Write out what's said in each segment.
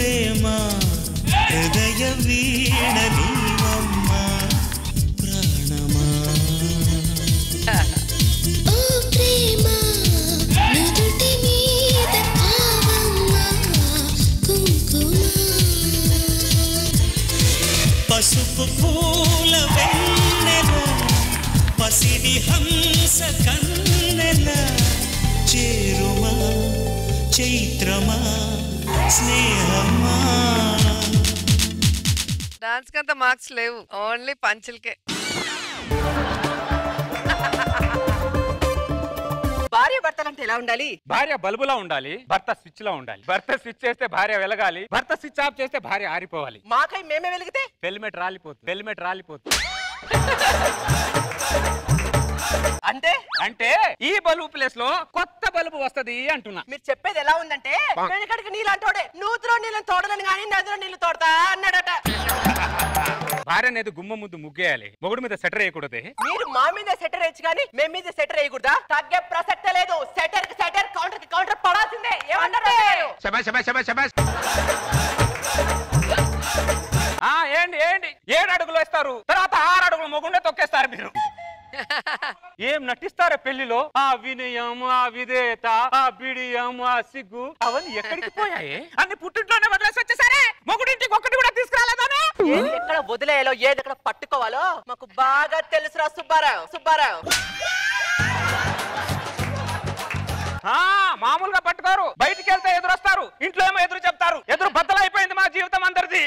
ప్రేమ హృదయ వీణ నీవమ్మా ప్రాణమా ఓ ప్రేమ నుదుటి మీద కావమ్మా కుంకుమ పసుపు పూల వెన్నెల పసిడి హంస కన్నెల చేరుమా చైత్రమా స్నేహమా. డాన్స్ కంత మార్క్స్ లేవు, ఓన్లీ పంచులకే. భార్య భర్తలంటే ఎలా ఉండాలి? భార్య బల్బులా ఉండాలి, భర్త స్విచ్ లో ఉండాలి. భర్త స్విచ్ చేస్తే భార్య వెలగాలి, భర్త స్విచ్ ఆఫ్ చేస్తే భార్య ఆరిపోవాలి. మాకై మేమే వెలిగితే హెల్మెట్ రాలిపోతుంది, హెల్మెట్ రాలిపోతుంది. అంటే అంటే ఈ బల్బు ప్లేస్ లో కొత్త బల్బు వస్తది అంటున్నా. మీరు చెప్పేది ఎలా ఉందంటే వెనకడికి నీళ్ళు అంటోడే నూతులో నీళ్ళని తోడలని గానీ నదిలో నీళ్లు తోడతా అన్నాడట. భార్య అనేది గుమ్మ ముందు ముగ్గేయాలి, మొగుడు మీద సెటర్ వేయకూడదు. మీరు మా మీద సెటర్ వేయచ్చు కానీ మేము మీద సెటర్ వేయకూడదా? తగ్గే ప్రసక్తే లేదు. సెటర్ కి సెటర్, కౌంటర్ కి కౌంటర్ పడాల్సిందే. ఏమంటారు? ఏంటి ఏంటి 7 అడుగులు వేస్తారు, తర్వాత 6 అడుగులు మొగుండే తొక్కేస్తారు మీరు. ఏం నటిస్తారా పెళ్లిలో? ఆ వినయం, ఆ విధేయత, ఆ బిడియం, ఆ సిగ్గు అవన్నీ ఎక్కడికి పోయాయి? అన్ని పుట్టింట్లోనే వదిలేసి వచ్చేసరే మొగుడింటికి ఒక్కటి కూడా తీసుకురాలేదాను. ఏది ఎక్కడ వదిలేయాలో ఏది ఎక్కడ పట్టుకోవాలో మాకు బాగా తెలుసురా సుబ్బారావు. సుబ్బారావు మామూలుగా పట్టుకోరు, బయటికి వెళ్తే ఎదురొస్తారు, ఇంట్లో ఏమో ఎదురు చెప్తారు. ఎదురు బద్దలైపోయింది మా జీవితం అందరిది.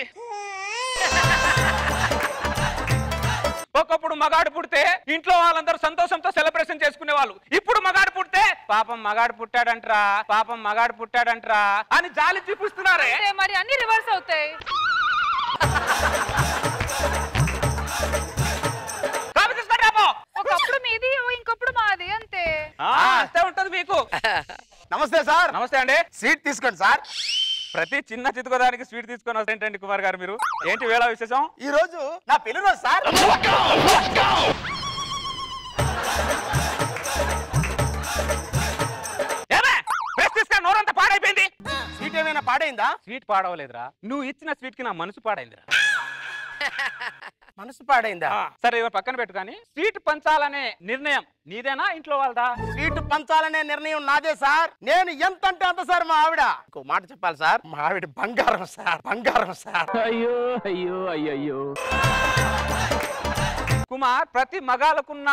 ఒకప్పుడు మగాడు పుడితే ఇంట్లో వాళ్ళందరూ సంతోషంతో సెలబ్రేషన్ చేసుకునే వాళ్ళు. ఇప్పుడు మగాడు పుడితే పాపం మగాడు పుట్టాడంట్రా, పాపం మగాడు పుట్టాడంట్రా అని జాలి చూపిస్తున్నారే. మరి అన్ని రివర్స్ అవుతాయి. ఒకప్పుడు మీది, ఇంకొప్పుడు మాది, అంతే. అంతే ఉంటది మీకు. నమస్తే సార్. నమస్తే అండి. సీట్ తీసుకోండి సార్. ప్రతి చిన్న చితుకోదానికి స్వీట్ తీసుకొని వస్తాయంటండి కుమార్ గారు మీరు. ఏంటి వేళ విశేషం? ఈ రోజు నా పెళ్లి రోజు సార్. నోరంతా పాడైపోయింది. సీట్ ఏమైనా పాడైందా? స్వీట్ పాడవలేదురా, నువ్వు ఇచ్చిన స్వీట్ కి నా మనసు పాడైందిరా. మనసు పాడైందా? సరే ఇవ్వ పక్కన పెట్టు. కానీ స్వీట్ పంచాలనే నిర్ణయం నీదేనా ఇంట్లో వాళ్ళదా? స్వీట్ పంచాలనే నిర్ణయం నాదే సార్. నేను ఎంత అంటే అంత సార్. మా ఆవిడ ఇంకో మాట చెప్పాలి సార్, మా ఆవిడ బంగారం సార్, బంగారం సార్. అయ్యో అయ్యో అయ్యో కుమార్, ప్రతి మగాళ్ళకున్న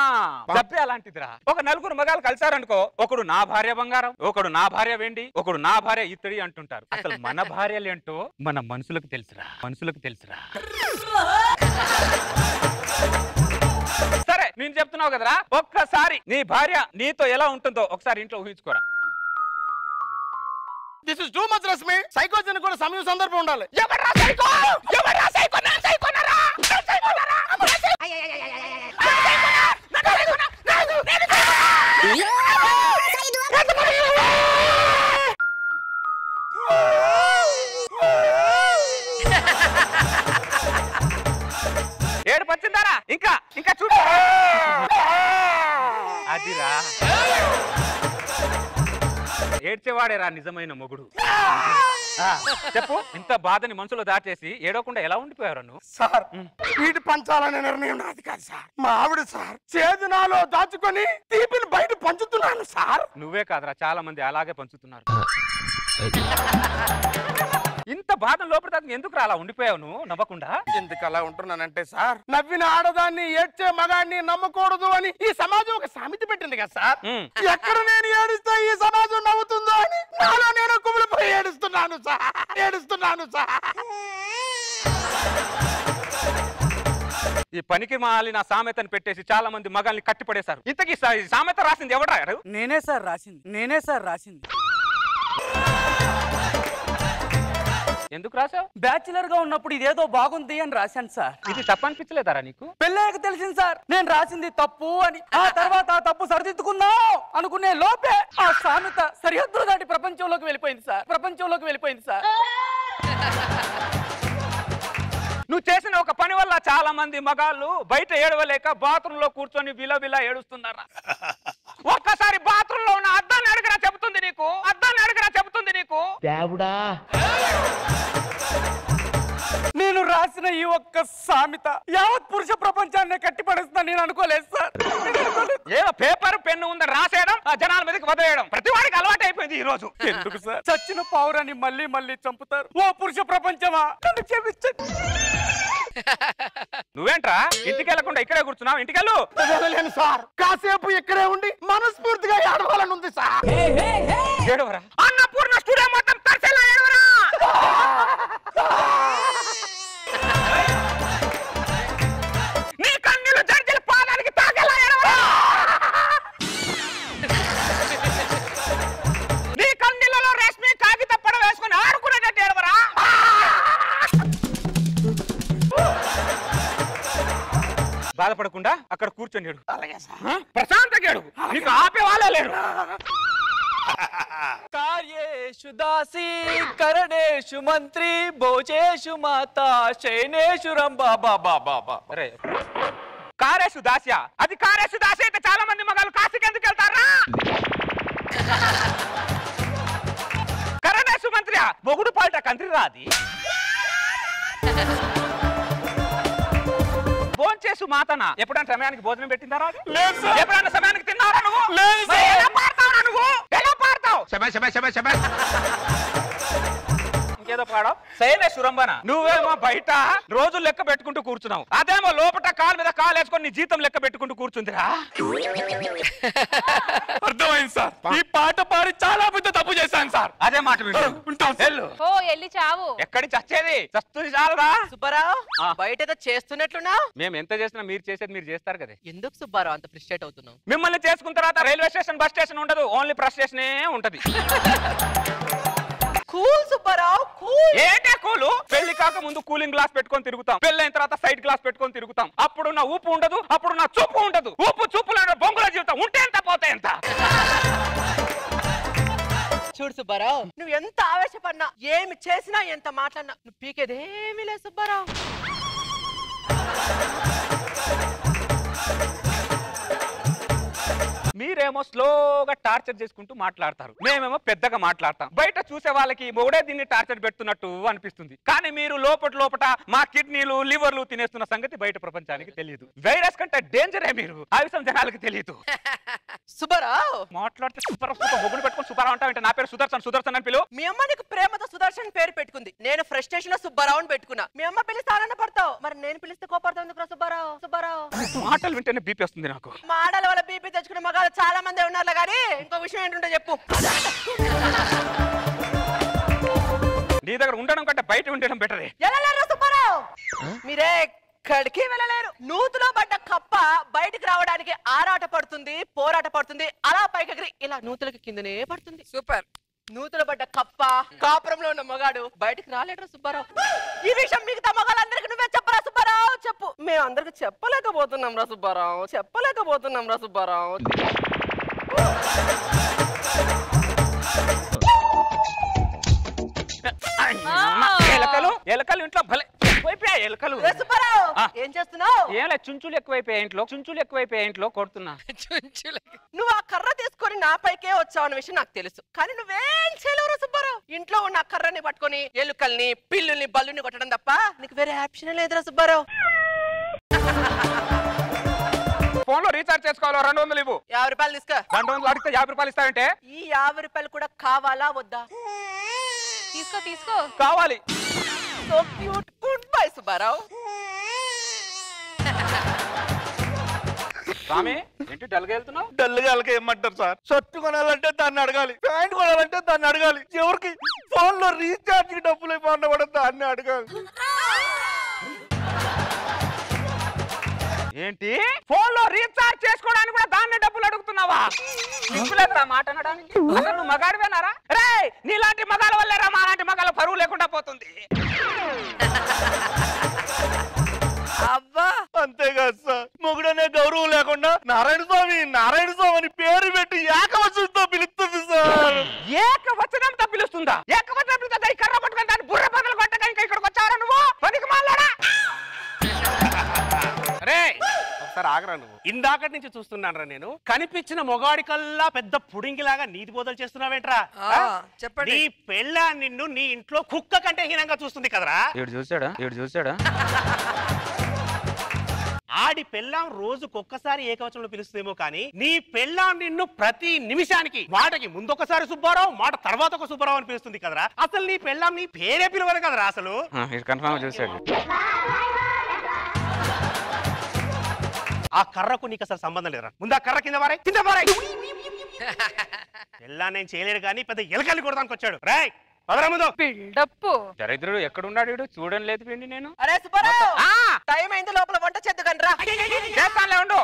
జబ్బే అలాంటిదిరా. ఒక 4 మగాళ్ళు కలిసారనుకో, ఒకడు నా భార్య బంగారం, ఒకడు నా భార్య వెండి, ఒకడు నా భార్య ఇత్తడి అంటుంటారు. అసలు మన భార్యలేంటో మన మనుషులకు తెలుసురా, మనుషులకు తెలుసురా. సరే నేను చెప్తున్నావు కదరా, ఒక్కసారి నీ భార్య నీతో ఎలా ఉంటుందో ఒకసారి ఇంట్లో ఊహించుకోరా. This is too much Rashmi. సైకోజన్ కూడా సమయం సందర్భం ఉండాలి. ఎవరా సైకో? ఎవరా సైకో? నా సైకోనరా? నా సైకోనరా? ఏడు పచ్చిందారా? ఇంకా ఇంకా చూడు. అదిరా ఏడ్చేవాడేరా నిజమైన మొగుడు. చెప్పు, ఇంత బాధని మనసులో దాచేసి ఏడవకుండా ఎలా ఉండిపోయారు నువ్వు? సార్, స్వీట్ పంచాలనే నిర్ణయం నాది కాదు సార్, మా ఆవిడ సార్. చేదనాలో దాచుకొని తీపిని బయట పంచుతున్నాను సార్. నువ్వే కాదురా, చాలా మంది అలాగే పంచుతున్నారు. ఇంత బాధ లోపల ఎందుకు అలా ఉండిపోయావు నువ్వు నవ్వకుండా? ఎందుకు అలా ఉంటున్నానంటే సార్, నవ్విన ఆడదాన్ని ఏడ్చే మగాన్ని నమ్మకూడదు అని ఈ సమాజం ఒక సామెత పెట్టింది కదా సార్. ఎక్కడ నేను ఏడుస్తే ఈ సమాజం నవ్వుతుందో అని నాలో నేను కుమిలిపోయి ఏడుస్తున్నాను సార్, ఏడుస్తున్నాను సార్. ఈ పనికి మాలిన సామెతను పెట్టేసి చాలా మంది మగాల్ని కట్టిపడేశారు. ఇంతకీ సామెత రాసింది ఎవడా? నేనే సార్ రాసింది, నేనే సార్ రాసింది. ఎందుకు రాసావు? బ్యాచులర్ గా ఉన్నప్పుడు ఇదేదో బాగుంది అని రాశాను సార్. ఇది తప్పనిపించలేదారా నీకు? పెళ్ళాక తెలిసింది సార్ నేను రాసింది తప్పు అని. ఆ తర్వాత ఆ తప్పు సరిదిద్దుకుందాం అనుకునే లోపే ఆ సామెత సరిహద్దులు దాటి ప్రపంచంలోకి వెళ్ళిపోయింది సార్, ప్రపంచంలోకి వెళ్ళిపోయింది సార్. నువ్వు చేసిన ఒక పని వల్ల చాలా మంది మగాళ్ళు బయట ఏడవలేక బాత్రూమ్ లో కూర్చొని విలవిలా ఏడుస్తున్నారా? ఒక్కసారి బాత్రూమ్ లో ఉన్న అద్దాన్ని అడగరా చెబుతుంది నీకు, అద్దాన్ని అడగరా చెబుతుంది నీకు. దేవుడా నేను రాసిన ఈ ఒక్క సామెత యావత్ పురుష ప్రపంచాన్ని కట్టిపడేస్తా నేను అనుకోలేదు సార్. ఏదో పేపర్ పెన్ను ఉందని రాసేయడం ఆ జనాల మీదకి వదిలేయడం ప్రతి వాడికి అలవాటు అయిపోయింది ఈ రోజు. ఎందుకు సార్ చచ్చిన పావురాన్ని మళ్ళీ మళ్ళీ చంపుతారు? ఓ పురుష ప్రపంచమా నన్ను క్షమించండి. నువ్వేంట్రా ఇంటికి వెళ్ళకుండా ఇక్కడే కూర్చున్నావు? ఇంటికెళ్ళు. వెళ్ళలేను సార్, కాసేపు ఇక్కడే ఉండి మనస్ఫూర్తిగా ఏడవాలని ఉంది సార్. ఏడవరా? అన్నపూర్ణ స్టూడియో మొత్తం తరచెలా ఏడవరా? నీ కన్నీళ్ళు జడ్జిల పాదానికి తాకేలా ఏడవరా? నీ కన్నీళ్ళలో రేష్మి కాగిత పడ వేసుకుని ఆడుకునేటట్టు ఏడవరా? బాధపడకుండా అక్కడ కూర్చొని ఏడు. ప్రశాంతంగా ఏడు. నీకు ఆపే వాళ్ళే లేరు. కార్యేషు దాసి కరణేషు మంత్రి భోజేషు మాతా శయనేషు రంభా బాబా బాబా. అరే కారేసు దాస్య, అది కారేసు దాసి అయితే చాలా మంది మగాళ్ళు కాశీకి ఎందుకు వెళ్తారా? కరణేసు మంత్రి మొగుడు పాల్ట కంత్రి రాది. భోంచేసు మాతన ఎప్పుడైనా సమయానికి భోజనం పెట్టిందారా? ఎప్పుడైనా సమయానికి తిన్నారా నువ్వు? ఎలా పాడతావురా నువ్వు? ఎలా పాడతావు? ఇంకేదో పాడవు. సైనే సురంబన నువ్వేమో బయట రోజులు లెక్క పెట్టుకుంటూ కూర్చున్నావు, అదేమో లోపల కాలు మీద కాలు వేసుకొని నీ జీతం లెక్క పెట్టుకుంటూ కూర్చుందిరా. అర్థమైంది సార్, ఈ పాట పాడి చాలా పెద్ద తప్పు చేశాను సార్. అదే మాట వెళ్ళు. ఓ ఎల్లి చావు. ఎక్కడి చచ్చేది? చస్తుంది చాలురా. సుబ్బారావు బయట ఏదో చేస్తున్నట్లున్నావు. మేము ఎంత చేసినా మీరు చేసేది మీరు చేస్తారు కదా. ఎందుకు సుబ్బారావు అంత ఫ్రస్ట్రేట్ అవుతున్నావు? మిమ్మల్ని చేసుకున్న తర్వాత రైల్వే స్టేషన్ బస్ స్టేషన్ ఉండదు, ఓన్లీ ప్రెస్ స్టేషనే ఉంటది. Cool Subbarao cool. ఏంటే కూలు? పెళ్లి కాక ముందు కూలింగ్ గ్లాస్ పెట్టుకొని తిరుగుతాం, పెళ్ళైన తర్వాత సైడ్ గ్లాస్ పెట్టుకొని తిరుగుతాం. అప్పుడు నా ఊపు ఉండదు, అప్పుడు నా చూపు ఉండదు. ఊపు చూపులో బొంగుల జీవితం ఉంటే ఎంత పోతే ఎంత. చూడు సుబ్బారావు, నువ్వు ఎంత ఆవేశపడినా ఏమి చేసినా ఎంత మాట్లాడినా నువ్వు పీకేదేమీ లేదు సుబ్బారావు. మీరేమో స్లోగా టార్చర్ చేసుకుంటూ మాట్లాడతారు, మేమేమో పెద్దగా మాట్లాడతాం. బయట చూసే వాళ్ళకి మొగుడే దీన్ని టార్చర్ పెడుతున్నట్టు అనిపిస్తుంది, కానీ మీరు లోపట మా కిడ్నీలు లివర్లు తినేస్తున్న సంగతి బయట ప్రపంచానికి తెలియదు. వైరస్ కంటే డేంజరే మీరు, ఆ విషయం జనాలకు తెలియదు. సుబ్బారావు మాట్లాడితే మొగుడు పెట్టుకుని సుబ్బారావు అంటావు. నా పేరు సుదర్శన్ అని పిలు. మీ అమ్మ నీకు ప్రేమతో సుదర్శన్ పేరు పెట్టుకుంది, నేను ఫ్రస్ట్రేషన్ లో సుబ్బారావుని పెట్టుకున్నా. మీ అమ్మ పిలిస్తే ఆనంద పడతావు, మరి నేను పిలిస్తే కోపడతావు ఎందుకు సుబ్బారావు? సుబ్బారావు మాటలు వింటేనే బీపీ వస్తుంది నాకు. మా ఆడల వల్ల బీపీ తెచ్చుకున్న మగాళ్ళు చాలా మంది ఉన్నారు కానీ ఇంకో విషయం ఏంటంటే చెప్పు. నీ దగ్గర ఉండడం కంటే బయట ఉండడం బెటరే. వెళ్ళలేరు సుబ్బారావు, మీరే ఎక్కడికి వెళ్ళలేరు. నూతులో పడ్డ కప్ప బయటికి రావడానికి ఆరాట పడుతుంది, పోరాట పడుతుంది, అలా పైకి ఇలా నూతులకి కిందనే పడుతుంది. సూపర్. నూతులో పడ్డ కప్ప కాపురంలో ఉన్న మగాడు బయటికి రాలేడు సుబ్బారావు. ఈ విషయం మిగతా మగాళ్ళందరికీ నువ్వే చెప్పరా సుబ్బారావు? చెప్పు. మేము అందరికి చెప్పలేకపోతున్నాం రా సుబ్బారావు, చెప్పలేకపోతున్నాం రా సుబ్బారావు. ఎలకలు ఇంట్లో భలే ఎక్కువైపోయాయి. ఎలకలు సుబ్బారావు ఏం చేస్తున్నావు? ఏం లేదు, చుంచులు ఎక్కువైపోయాయి ఇంట్లో, చుంచులు ఎక్కువైపోయాయి ఇంట్లో కొడుతున్నా. నువ్వు ఆ కర్ర తీసుకొని నా పైకే వచ్చావు అన్న విషయం నాకు తెలుసు, కానీ నువ్వేం చేయలేవు సుబ్బారావు. ఇంట్లో ఉన్న ఆ కర్రని పట్టుకొని ఎలుకల్ని పిల్లుల్ని బల్లుని కొట్టడం తప్ప నీకు వేరే ఆప్షన్ లేదురా సుబ్బారావు. ఫోన్ లో రీఛార్జ్ చేసుకోవాలో 200 ఇవ్వు. 50 రూపాయలు తీసుకో. 200 అడిగితే 50 రూపాయలు ఇస్తావంటే? ఈ 50 రూపాయలు కూడా కావాలా వద్దా? తీసుకో తీసుకో. కావాలి. So cute. Good bye Subbarao. స్వామి ఏంటి డల్గా వెళ్తున్నావు? డల్గా ఏమంటారు సార్? షర్ట్ కొనాలంటే దాన్ని అడగాలి, ప్యాంట్ కొనాలంటే దాన్ని అడగాలి, ఎవరికి ఫోన్ లో రీఛార్జ్ డబ్బులు ఇవ్వకుండా కూడా దాన్ని అడగాలి. ఏంటి ఫోన్ లో రీఛార్జ్ చేసుకోవడానికి కూడా దాన్ని డబ్బులు అడుగుతున్నావా? సిగ్గులేదురా మాట అనడానికి? అసలు నువ్వు మగాడివేనారా? రే నీలాంటి మగాల వల్లేరా మాలాంటి మగాల పరువు లేకుండా పోతుంది. అబ్బా అంతేకాదు సార్, మొగుడనే గౌరవం లేకుండా నారాయణ స్వామి అని పేరు పెట్టి ఏకవచనంతో పిలుస్తుంది సార్. ఏకవచనంతో పిలుస్తుందా? ఏకవచనం పిలుస్తుందా? ఈ కర్ర పట్టుకొని దాన్ని బుర్ర బదులు కొట్టగా ఇంకా ఇక్కడికి వచ్చావరా నువ్వు? పనికి మాట్లాడా? రే ఒకసారి ఆగరా నువ్వు. ఇందాకటి నుంచి చూస్తున్నానరా నేను, కనిపించిన మొగాడి కల్లా పెద్ద పుడింగిలాగా నీతి బోధలు చేస్తున్నావేంట్రా? చెప్పండి. నీ పెళ్ళా నిన్ను నీ ఇంట్లో కుక్క కంటే హీనంగా చూస్తుంది కదరా. ఈడు చూసాడా ఆడి పెళ్ళాం రోజుకొక్కసారి ఏకవచనంలో పిలుస్తుందేమో కానీ నీ పెళ్ళాం నిన్ను ప్రతి నిమిషానికి మాటకి ముందొకసారి సుబ్బారావు, మాట తర్వాత ఒక సుబ్బారావు అని పిలుస్తుంది కదరా. అసలు నీ పెళ్ళాం నీ పేరే పిలవదు కదరా అసలు. కన్ఫర్మ్ చూసాడు. ఆ కర్రకు నీకు అసలు సంబంధం లేదురా. ముందు ఆ కర్ర కింద పారాయి. పెళ్ళా నేను చేయలేడు కానీ పెద్ద ఎలకల్ని కొడదానికి వచ్చాడు. రాయ్ పదరా ముందు. బిల్డప్. దరిద్రుడు ఎక్కడున్నాడు వీడు? చూడని లేదు పిండి నేను. అరే సుబ్బారావు, టైం అయింది, లోపల వంట చేద్దుగాని రా. చేస్తానులే ఉండు.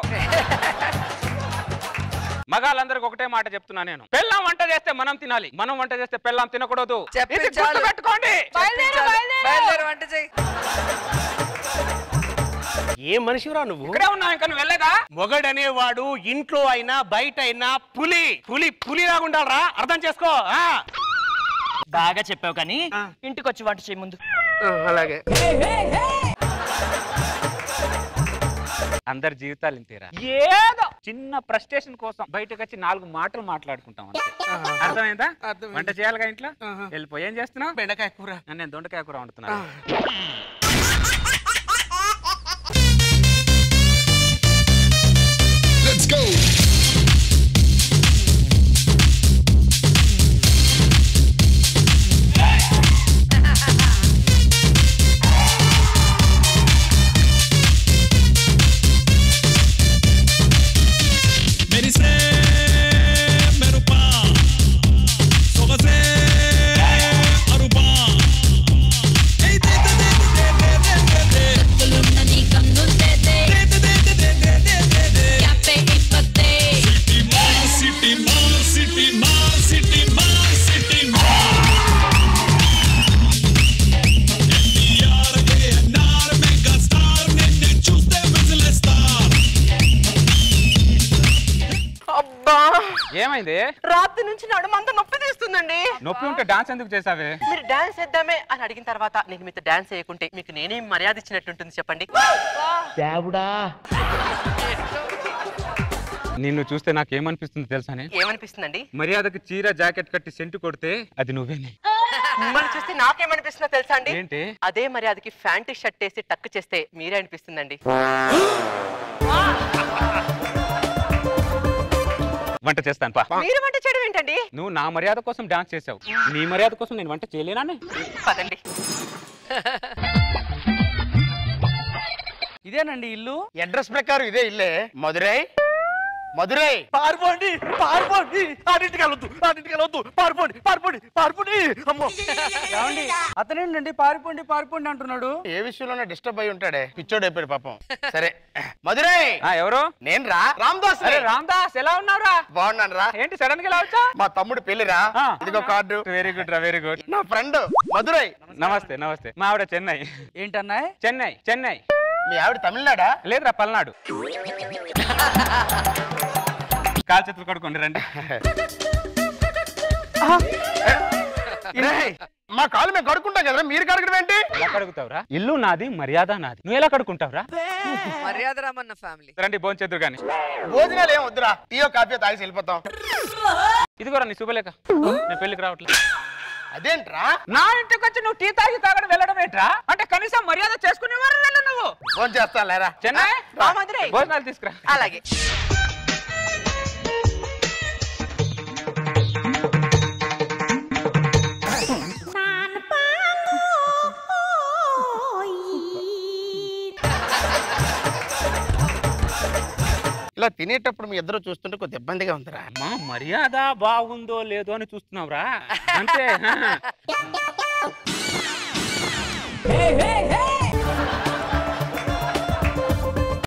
మగాళ్ళందరికి ఒకటే మాట చెప్తున్నా నేను, పెళ్ళాం వంట చేస్తే మనం తినాలి, మనం వంట చేస్తే పెళ్ళాం తినకూడదు. పెట్టుకోండి. వంట చేయి. ఏ మనిషిరా నువ్వు? ఇక్కడే ఉన్నావు, ఇంకా నువ్వు వెళ్ళేదా? మొగడనేవాడు ఇంట్లో అయినా బయట అయినా పులిలాగా ఉండాలరా, అర్థం చేసుకో. బాగా చెప్పావు కానీ ఇంటికి వచ్చి వంట చేయ ముందు. అలాగే. అందరి జీవితాలు ఇంతేరా, ఏదో చిన్న ఫ్రస్ట్రేషన్ కోసం బయటకు వచ్చి 4 మాటలు మాట్లాడుకుంటాం అంతే. అర్థమైందా? వంట చేయాలిగా ఇంట్లో. వెళ్ళిపోయి ఏం చేస్తున్నావు? బెండకాయ కూర. నేను దొండకాయ కూర వండుతున్నా. Let's go. ఏమైంది? రాత్రి నుంచి నడుమంతా నొప్పి తీస్తుందండి. నొప్పి ఉంటే డాన్స్ ఎందుకు చేసావే? మీరు డాన్స్ చేద్దామే అని అడిగిన తర్వాత నేను మీతో డాన్స్ చేయకుంటే మీకు నేనేం మర్యాద ఇచ్చినట్టుంటుంది చెప్పండి. నిన్ను చూస్తే నాకేమనిపిస్తుంది తెలుసానే? ఏమనిపిస్తుందండి? మర్యాదకి చీర జాకెట్ కట్టి సెంటు కొడితే అది నువ్వేనే. మిమ్మల్ని చూస్తే నాకేమనిపిస్తుందో తెలుసా అండి? ఏంటి? అదే మర్యాదకి ఫ్యాంటీ షర్ట్ వేసి టక్ చేస్తే మీరే అనిపిస్తుందండి. వంట చేస్తాను పా. మీరు వంట చేయడం ఏంటండి? నువ్వు నా మర్యాద కోసం డాన్స్ చేసావు, నీ మర్యాద కోసం నేను వంట చేయలేనా? పదండి. ఇదేనండి ఇల్లు. అడ్రస్ ప్రకారం ఇదే ఇల్లే. మధురై. పారిపోండి ఆడింటికి వెళ్ళొద్దు పారిపోండి. అమ్మో ఏమండి అతనేంటండి పారిపోండి అంటున్నాడు? ఏ విషయంలోనే డిస్టర్బ్ అయి ఉంటాడే, పిచ్చోడు అయిపోయాడు పాపం. సరే మధురై. ఎవరు? నేను రా రామదాస్. రామదాస్ ఎలా ఉన్నావురా? బాగున్నాను రా. ఏంటి సడన్ గా వచ్చా? మా తమ్ముడు పెళ్లిరా, ఇదిగో కార్డు. వెరీ గుడ్ రా, వెరీ గుడ్. నా ఫ్రెండ్ మధురై. నమస్తే. మా ఆవిడ చెన్నై. ఏంటన్నా? చెన్నై. మీ ఆవిడ తమిళనాడా? లేదురా, పల్నాడు. కాలు చేతులు కడుకోండి రండి. మా కాలు మేము కడుక్కుంటాం కదా, మీరు కడగడం ఏంటి? ఎలా కడుగుతావురా? ఇల్లు నాది, మర్యాద నాది, నువ్వు ఎలా కడుకుంటావురా? మర్యాద రామన్న ఫ్యామిలీ. రండి భోంచేద్దురు గాని. భోజనాలు ఏం వద్దురా, టీయో కాఫీ తాగి వెళ్ళిపోతాం. ఇదిగోరా నీ శుభలేఖ, నేను పెళ్లికి రావట్లేదు. అదేంట్రా? నా ఇంటికి వచ్చి నువ్వు టీ తాగి తాగడం వెళ్ళడం ఏంట్రా? అంటే కనీసం మర్యాద చేసుకునేవారు నువ్వు. ఫోన్ చేస్తా లేరా. చెన్నై భోజనాలు తీసుకురా. అలాగే. ఇలా తినేటప్పుడు మీ ఇద్దరు చూస్తుంటే కొద్ది ఇబ్బందిగా ఉందిరా. మా మర్యాద బాగుందో లేదో అని చూస్తున్నావురా అంతే.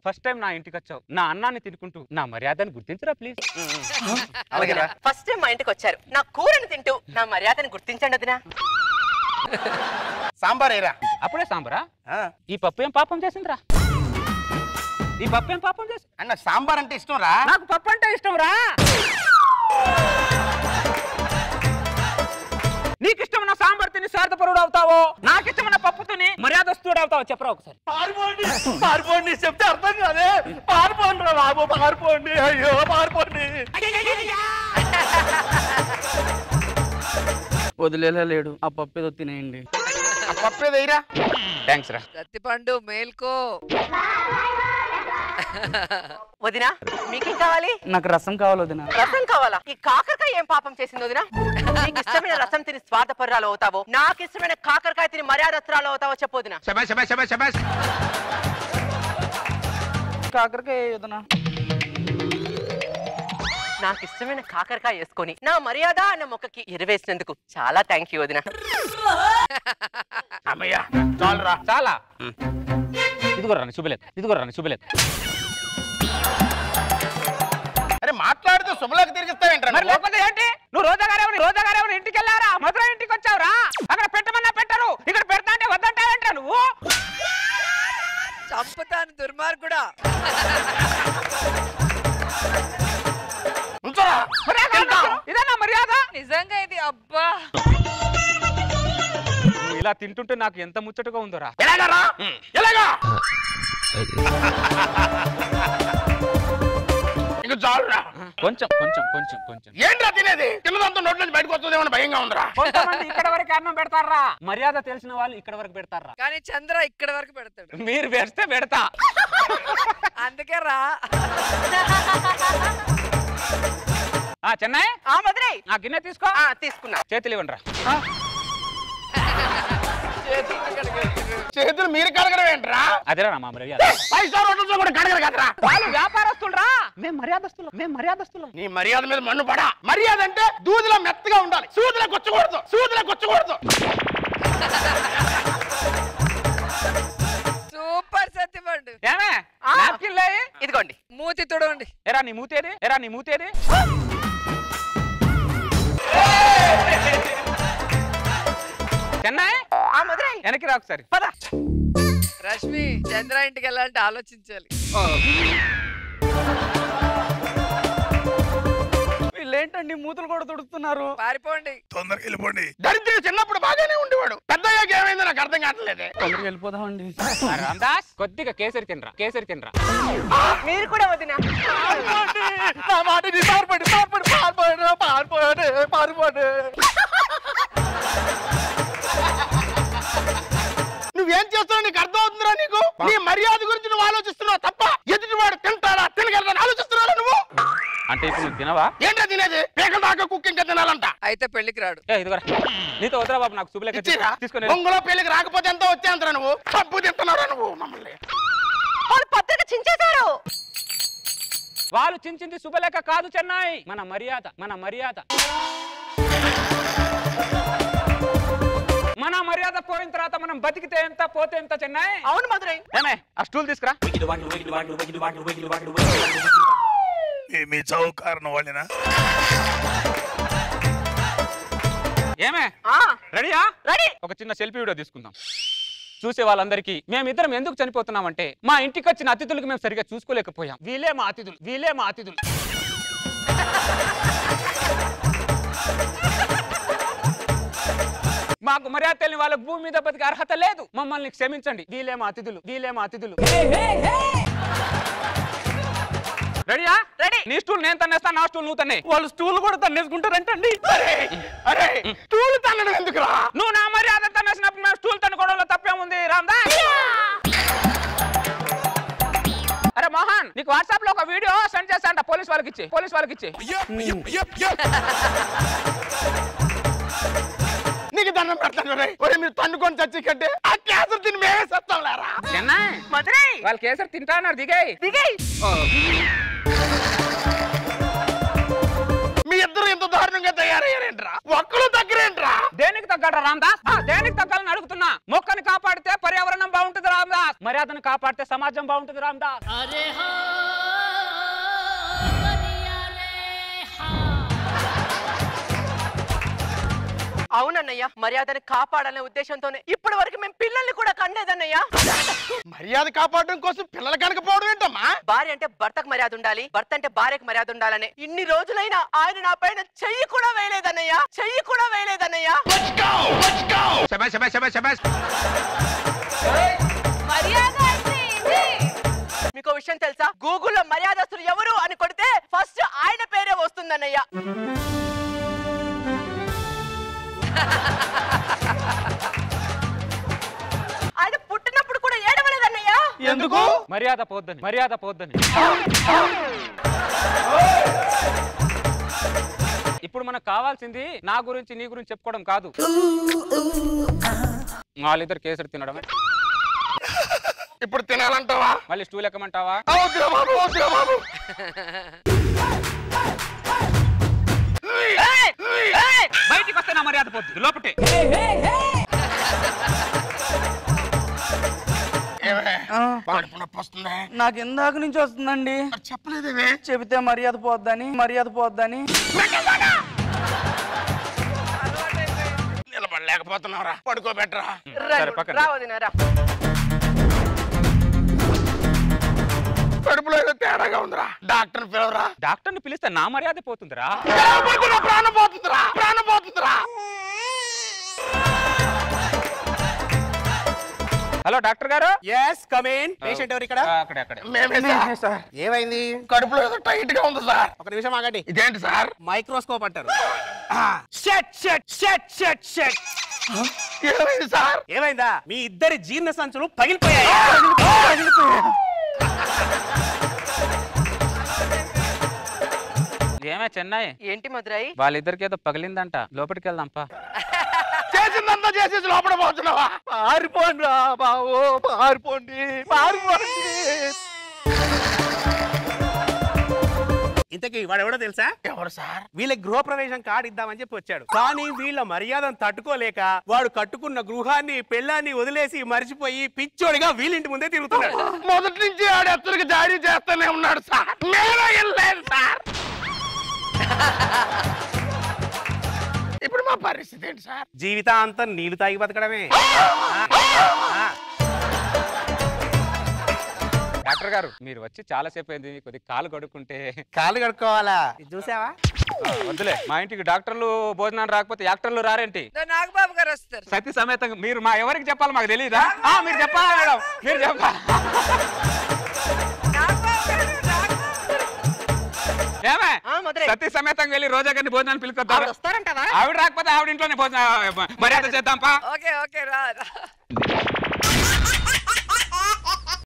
ఫస్ట్ టైం నా ఇంటికి వచ్చావు, నా అన్నాన్ని తినుకుంటూ నా మర్యాదను గుర్తించరా ప్లీజ్. అలాగేరా. ఫస్ట్ టైం మా ఇంటికి వచ్చారు, నా కూరని తింటూ నా మర్యాదను గుర్తించండి వదినా. సాంబార్ ఏరా. అప్పుడే సాంబారా? ఈ పప్పు ఏం పాపం చేసిందిరా? ఈ పప్పు ఏం పాపం చేసి? అన్న సాంబార్ అంటే ఇష్టం రా. నాకు పప్పు అంటే ఇష్టం రా. నీకు ఇష్టమైన సాంబార్ తిని స్వార్థపరుడు అవుతావో, నాకు ఇష్టమైన పప్పు తిని మర్యాదస్తుడు అవుతావో చెప్పరా ఒకసారి. పారిపోండి చెప్తే అర్థం కాదే. పారిపోండి. బాబు పారిపోండి, అయ్యో పారిపోండి. వదిలేలా లేడు, ఆ పప్పు ఏదో తినేయండి. ఆ పప్పు ఏదైరా. థ్యాంక్స్ రా. రత్తిపండు మేల్కో. వదినా మీకేం కావాలి? నాకు రసం కావాలి వదినా. రసం కావాలా? ఈ కాకరకాయ ఏం పాపం చేసింది వదినా? నీకు ఇష్టమైన రసం తిని స్వార్థపరురాలు అవుతావో, నాకు ఇష్టమైన కాకరకాయ తిని మర్యాదస్తురాలు అవుతావో చెప్పు వదినా. కాకరకాయ వదినా. నాకు ఇష్టమైన కాకరకాయ వేసుకొని నా మర్యాద అన్న మొక్కకి ఎరువేసినందుకు చాలా థ్యాంక్ యూ వదినా. అమ్మయ్య చాలురా. చాలా ఇదిగోరా శుభలేత, ఇదిగోరా శుభలేత. అరే మాట్లాడితే శుభలేఖ తిరిగిస్తావేంట్రా? మరి లేకపోతే ఏంటి? నువ్వు రోజాగారేమని ఇంటికి వెళ్ళారా? మధుర ఇంటికి వచ్చావురా? అక్కడ పెట్టమన్నా పెట్టరు, ఇక్కడ పెడతా అంటే వద్దంటావేంట్రా నువ్వు? చంపుతాను దుర్మార్గుడా. ఇదేనా మర్యాద? నిజంగా ఇది అబ్బా. నువ్వు ఇలా తింటుంటే నాకు ఎంత ముచ్చటగా ఉందోరా. ఎలాగా ఇక చాలురా. కొంచెం కొంచెం కొంచెం కొంచెం. ఏంట్రా తినేది? తిన్నదంతా నోట్ల నుంచి బయటకు వస్తుందేమో భయంగా ఉందిరా. కొంతమంది ఇక్కడ వరకు అన్నం పెడతారా, మర్యాద తెలిసిన వాళ్ళు ఇక్కడ వరకు పెడతారా. కానీ చంద్ర ఇక్కడ వరకు పెడతాడు. మీరు పెడితే పెడతా. అందుకే రా. చెన్నై మధురై ఆ గిన్నె తీసుకో. తీసుకున్నా. చేతులు ఇవ్వండి రా. చేతులు మీరు కడగడం ఏంట్రా? అదేరా మా మర్యాద. 5 స్టార్ హోటల్స్ కూడా కడగరు కదరా. వాళ్ళు వ్యాపారస్తులరా, మేము మర్యాదస్తులం. నీ మర్యాద మీద మన్ను పడా. మర్యాద అంటే దూదిలో మెత్తగా ఉండాలి, సూదిలో కొచ్చకూడదు. సూపర్ సత్యపండు. ఏమే నాప్కిన్ లే. ఇదిగోండి. మూతి తుడవండి. ఎరా నీ మూతేది? చెన్నై మధురై వెనక్కి రా ఒకసారి. పద. రష్మి చంద్ర ఇంటికి వెళ్ళాలంటే ఆలోచించాలి. వీళ్ళేంటండి మూతులు కూడా తుడుస్తున్నారు? పారిపోండి, తొందరగా వెళ్ళిపోండి. దరిద్రుడు చిన్నప్పుడు బాగానే ఉండేవాడు, పెద్దయ్యాక ఏమైందో నాకు అర్థం కావట్లేదే. తొందరగా వెళ్ళిపోదామండి. రామదాస్ కొద్దిగా కేసరి తినరా. మీరు కూడా వదినా. నా మాట నీ పారిపోండి. నువ్వేం చేస్తున్నావు నీకు అర్థం అవుతుందిరా? నీకు నీ మర్యాద గురించి నువ్వు ఆలోచిస్తున్నావు తప్ప ఎదుటివాడు తింటాడా తినగలదని ఆలోచిస్తున్నావు నువ్వు. అంటే ఇప్పుడు నువ్వు తినవా? ఏంటో తినేది? పేకల దాకా కుక్క ఇంకా తినాలంట. అయితే పెళ్లికి రాడు. ఇదిగోరా నీతో వదరా బాబు, నాకు శుభలేఖ తీసుకొని. బొంగులో పెళ్లికి రాకపోతే ఎంతో వచ్చేంతరా నువ్వు. తప్పు తింటున్నారా నువ్వు మమ్మల్ని? వాళ్ళు పత్రిక చించేశారు. వాళ్ళు చించింది శుభలేఖ కాదు చెన్నై, మన మర్యాద. మన మర్యాద పోయిన తర్వాత మనం బతికితే ఎంత పోతే ఎంత చెన్నై. అవును మధురై. ఏమే ఆ స్టూల్ తీసుకురా. మీ చావు కారణం వాళ్ళేనా? ఏమే రెడీయా? రెడీ. ఒక చిన్న సెల్ఫీ వీడియో తీసుకుందాం. చూసే వాళ్ళందరికీ మేమిద్దరం ఎందుకు చనిపోతున్నామంటే మా ఇంటికి వచ్చిన అతిథులకు మేము సరిగా చూసుకోలేకపోయాం. వీళ్ళే మా అతిథులు. మాకు మర్యాద తెలియని వాళ్ళకు భూమి మీద బతికే అర్హత లేదు. మమ్మల్ని క్షమించండి. వీళ్ళే మా అతిథులు. రెడీయా? రెడీ. నీ స్టూల్ నేను తన్నేస్తా, నా స్టూల్ నువ్వు తన్నే. వాళ్ళు స్టూల్ కూడా తన్నేసుకుంటారంటండి. అరే స్టూల్ తన్నడం ఎందుకురా? నువ్వు నా మర్యాద తన్నేసినప్పుడు మేము స్టూల్ తన్నుకోవడంలో తప్పేముంది రామదాస్? అరే మోహన్, నీకు వాట్సాప్ లో ఒక వీడియో సెండ్ చేస్తా, పోలీస్ వాళ్ళకి ఇచ్చే. నీకు దండం పెడతాను. మీరు తన్నుకొని చచ్చి కంటే ఆ కేసరి తిని మేమే సత్తాం లేరా? మధురై వాళ్ళు కేసరి తింటా అన్నారు. దిగాయి. మీ ఇద్దరు ఎంత దారుణంగా తయారయ్యారేంట్రా? ఒక్కరు తగ్గరేంట్రా? దేనికి తగ్గడరా రామదాస్? దేనికి తగ్గాలని అడుగుతున్నా. మొక్కని కాపాడితే పర్యావరణం బాగుంటుంది రామదాస్, మర్యాదను కాపాడితే సమాజం బాగుంటుంది రామదాస్. అవునన్నయ్య, మర్యాదను కాపాడాలనే ఉద్దేశంతోనే ఇప్పటి వరకు మేము పిల్లల్ని కూడా కనలేదన్నయ్య. మర్యాద కాపాడడం కోసం పిల్లలు కనకపోవడం ఏంటమ్మా? భార్య అంటే భర్తకు మర్యాద ఉండాలి, భర్త అంటే భార్యకు మర్యాద ఉండాలని ఇన్ని రోజులైనా ఆయన నా పైన చెయ్యి కూడా వేయలేదన్నయ్య. మీకు విషయం తెలుసా? గూగుల్లో మర్యాద ఉందన్నయ్య. ఆయన పుట్టినప్పుడు కూడా ఏడవలేదన్నయ్య. ఎందుకు? మర్యాద పోద్దని. ఇప్పుడు మనకు కావాల్సింది నా గురించి నీ గురించి చెప్పుకోవడం కాదు, వాళ్ళిద్దరు కేసరి తినడమే. ఇప్పుడు తినాలంటావా? మళ్ళీ స్టూల్ ఎక్కమంటావా? బయటికి వస్తే నా మర్యాద పోద్ది, లోపటే. నాకు ఇందాక నుంచి వస్తుందండి. చెప్పలేదేమే? చెబితే మర్యాద పోద్దని. నిలబడలేకపోతున్నావురా, పడుకోబెట్టరా. రావదినారా. కడుపులో ఏదో తేడాగా ఉందిరా, డాక్టర్ పిలవరా. డాక్టర్ని పిలిస్తే నా మర్యాద పోతుందిరా. ప్రాణం పోతుందిరా. హలో డాక్టర్ గారు. yes come in పేషెంట్ ఎవరు ఇక్కడ? అక్కడే. మేమే సార్. ఏమైంది? కడుపులో ఏదో టైట్ గా ఉంది సార్. ఒక నిమిషం ఆగండి. ఇదేంటి సార్? మైక్రోస్కోప్ అంటారు. ఏమైంది సార్? ఏమైందా? మీ ఇద్దరి జీర్ణ సంచులు పగిలిపోయాయి. ఏమే చెన్నై? ఏంటి మధురై? వాళ్ళిద్దరికి ఏదో పగిలిందంట, లోపలికి వెళ్దాంపా. చేసిందంతా చేసేసి లోపల పోతున్నావా? పారిపోండి రా బావో, పారిపోండి. ఇంతకీ వాడు ఎవడో తెలుసా? ఎవరు సార్? వీళ్ళకి గృహప్రవేశం కార్డు ఇద్దామని చెప్పి వచ్చాడు. కానీ వీళ్ళ మర్యాదను తట్టుకోలేక వాడు కట్టుకున్న గృహాన్ని పెళ్ళాన్ని వదిలేసి మరిచిపోయి పిచ్చోడిగా వీళ్ళింటి ముందే తిరుగుతున్నాడు. మొదటి నుంచి ఆడెత్తరికి జారీ చేస్తూనే ఉన్నాడు సార్. నేను వెళ్ళలేదు సార్. ఇప్పుడు మా పరిస్థితి ఏంటి సార్? జీవితాంతం నీళ్లు తాగి బతకడమే. డాక్టర్ గారు మీరు వచ్చి చాలా సేపు అయింది, కొద్దిగా కాలు కడుక్కుంటే. కాలు కడుక్కోవాలా? చూసావా? వద్దులే, మా ఇంటికి డాక్టర్లు భోజనాలు రాకపోతే యాక్టర్లు రారేంటి? నాగబాబు గారు వస్తారు. సతీ సమేతంగా మీరు మా ఎవరికి చెప్పాలి మాకు తెలియదా? మీరు చెప్పాలా మేడం? మీరు చెప్పాలి. ఏమే సతీ సమేతంగా వెళ్ళి రోజా గారిని భోజనాన్ని పిలుకొద్దాం. వస్తారంటావా? ఆవిడ రాకపోతే ఆవిడ ఇంట్లోనే భోజనం మర్యాద చేద్దాంపా. ఓకే రా.